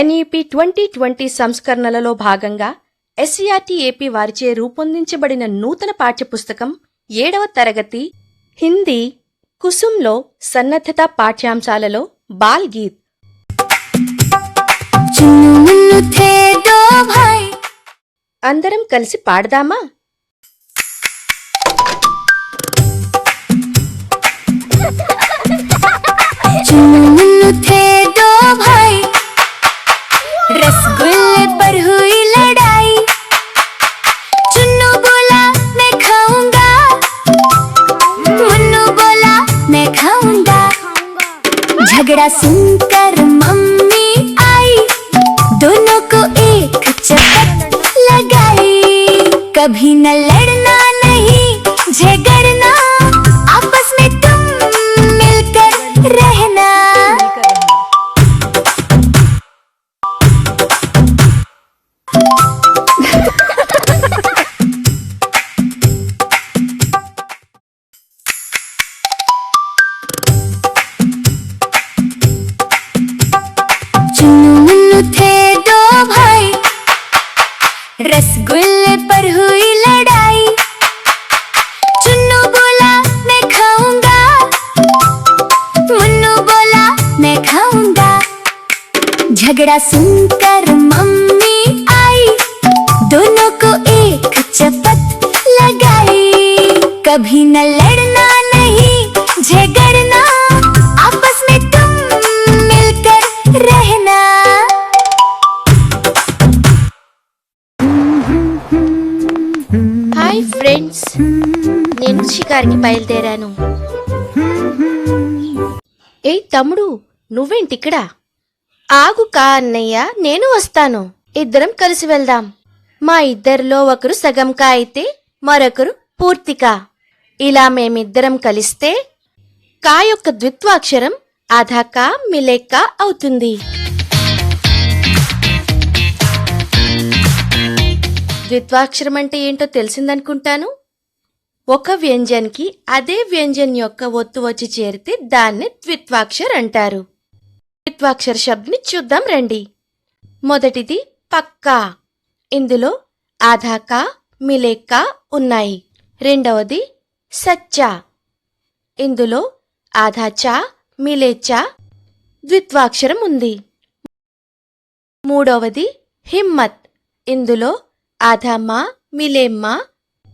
NEP 2020 సంస్కరణలలో భాగంగా SCERT AP వారిచే రూపొందించబడిన నూతన పాఠ్యపుస్తకం 7వ తరగతి హిందీ కుసుమ్లో సన్నద్ధత పాఠ్యాంశాలలో బాల్ గీత్. అందరం కలిసి పాడదామా? रसगुल्ले पर हुई लड़ाई, चुन्नू बोला मैं खाऊंगा, मुन्नू बोला मैं खाऊंगा. झगड़ा सुनकर मम्मी आई, दोनों को एक चपट लगाई. कभी न लड़ना नहीं झगड़ना, आपस में तुम मिलकर रहना. रसगुल्ले पर हुई लड़ाई, चुन्नू बोला मैं खाऊंगा, मुन्नू बोला मैं खाऊंगा. झगड़ा सुनकर मम्मी आई, दोनों को एक चपट लगाई. कभी न लड़ना नहीं झगड़ना, आपस में तुम मिलकर रहना. హాయ్ ఫ్రెండ్స్, నేను షికార్కి బయలుదేరాను. ఏయ్ తమ్ముడు, నువ్వేంటిక్కడ? ఆగు కా అన్నయ్య, నేను వస్తాను. ఇద్దరం కలిసి వెళ్దాం. మా ఇద్దరిలో ఒకరు సగం కా అయితే మరొకరు పూర్తికా. ఇలా మేమిద్దరం కలిస్తే కా యొక్క ద్విత్వాక్షరం ఆధా కా మిలే కా అవుతుంది. ద్విత్వాక్షరం అంటే ఏంటో తెలిసిందనుకుంటాను. ఒక వ్యంజన్కి అదే వ్యంజన్ యొక్క ఒత్తు వచ్చి చేరితే దాన్ని ద్విత్వాక్షర్ అంటారు. ద్విత్వాక్షర శబ్దని చూద్దాం రండి. మొదటిది పక్కా, ఇందులో ఆధా కా మిలే కా ఉన్నాయి. రెండవది సచ్చా, ఇందులో ఆధా చా మిలే చా ద్విత్వాక్షరం ఉంది. మూడవది హిమ్మత్, ఇందులో ఆధా మా మిలే మా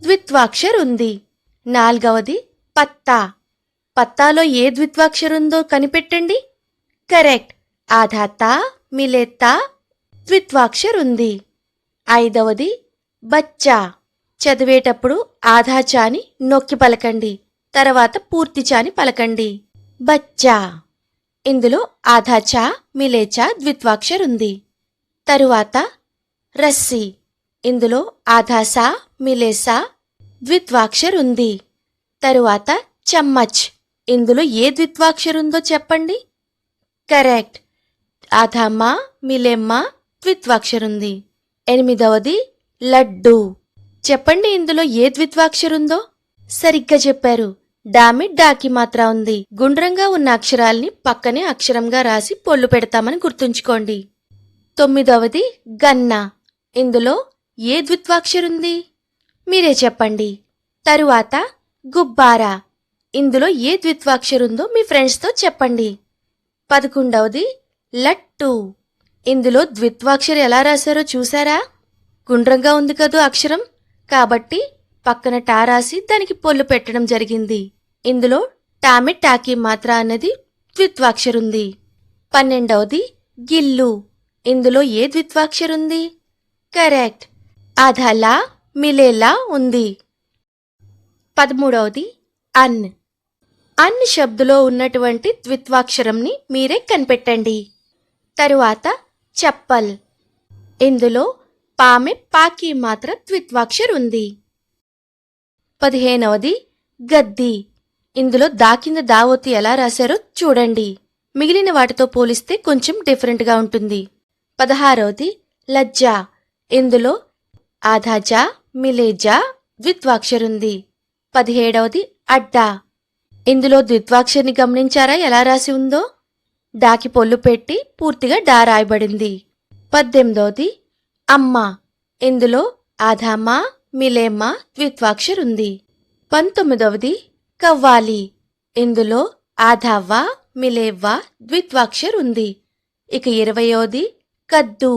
ద్విత్వాక్షర్ ఉంది. నాలుగవది పత్తా, పత్తాలో ఏ ద్విత్వాక్షర్ ఉందో కనిపెట్టండి. కరెక్ట్, ఆధా తా మిలే తా ద్విత్వాక్షర్ ఉంది. ఐదవది బచ్చా, చదివేటప్పుడు ఆధా చాని నొక్కి పలకండి, తర్వాత పూర్తి చాని పలకండి. బచ్చా, ఇందులో ఆధా చా మిలే చా ద్విత్వాక్షర్ ఉంది. తరువాత రస్సీ, ఇందులో ఆధా సా మిలే సా ద్విత్వాక్షర్ ఉంది. తరువాత చమ్మచ్, ఇందులో ఏ ద్విత్వాక్షర్ ఉందో చెప్పండి. కరెక్ట్, ఆధా మా మిలే మా ద్విత్వాక్షర్ ఉంది. ఎనిమిదవది లడ్డు, చెప్పండి ఇందులో ఏ ద్విత్వాక్షర్ ఉందో. సరిగ్గా చెప్పారు, డామి డాకి మాత్రా ఉంది. గుండ్రంగా ఉన్న అక్షరాల్ని పక్కనే అక్షరంగా రాసి పొల్లు పెడతామని గుర్తుంచుకోండి. తొమ్మిదవది గన్నా, ఇందులో ఏ ద్విత్వాక్షరుంది మీరే చెప్పండి. తరువాత గుబ్బారా, ఇందులో ఏ ద్విత్వాక్షరుందో మీ ఫ్రెండ్స్తో చెప్పండి. 11వది లట్టు, ఇందులో ద్విత్వాక్షరం ఎలా రాశారో చూసారా? గుండ్రంగా ఉంది కదూ అక్షరం, కాబట్టి పక్కన టా రాసి దానికి పొల్లు పెట్టడం జరిగింది. ఇందులో టామి టాకి మాత్ర అన్నది ద్విత్వాక్షరుంది. 12వది గిల్లు, ఇందులో ఏ ద్విత్వాక్షరుంది? కరెక్ట్, ఆధాలా మిలేలా ఉంది. 13వది అన్, అన్ శబ్దులో ఉన్నటువంటి ద్విత్వాక్షరంని మీరే కనిపెట్టండి. తరువాత చప్పల్, ఇందులో పామె పాకి మాత్ర ద్విత్వాక్షర్ ఉంది. 15వది గద్ది, ఇందులో దా కింద దావొత్తి ఎలా రాశారో చూడండి. మిగిలిన వాటితో పోలిస్తే కొంచెం డిఫరెంట్గా ఉంటుంది. 16వది లజ్జా, ఇందులో ఆధా జా మిలే జా ద్విత్వాక్షరుంది. 17వది అడ్డా. ఇందులో ద్విత్వాక్షరిని గమనించారా ఎలా రాసి ఉందో? డాకి పొల్లు పెట్టి పూర్తిగా డా రాయబడింది. 18వది అమ్మ. ఇందులో ఆధామా మిలేమ్మా ద్విత్వాక్షరుంది. 19వది కవ్వాలి. ఇందులో ఆధావ్వా మిలేవ్వా ద్విత్వాక్షరుంది. ఇక 20వది కద్దు.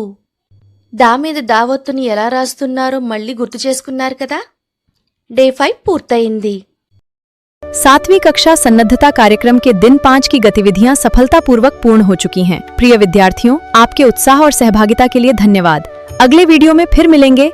దా మీద దావొత్తుని ఎలా రాస్తున్నారో మళ్ళీ గుర్తు చేసుకున్నారు కదా. డే 5 పూర్తయింది. 7वीं कक्षा सन्नद्धता कार्यक्रम के दिन 5 की गतिविधियां सफलतापूर्वक पूर्ण हो चुकी हैं। प्रिय विद्यार्थियों, आपके उत्साह और सहभागिता के लिए धन्यवाद। अगले वीडियो में फिर मिलेंगे।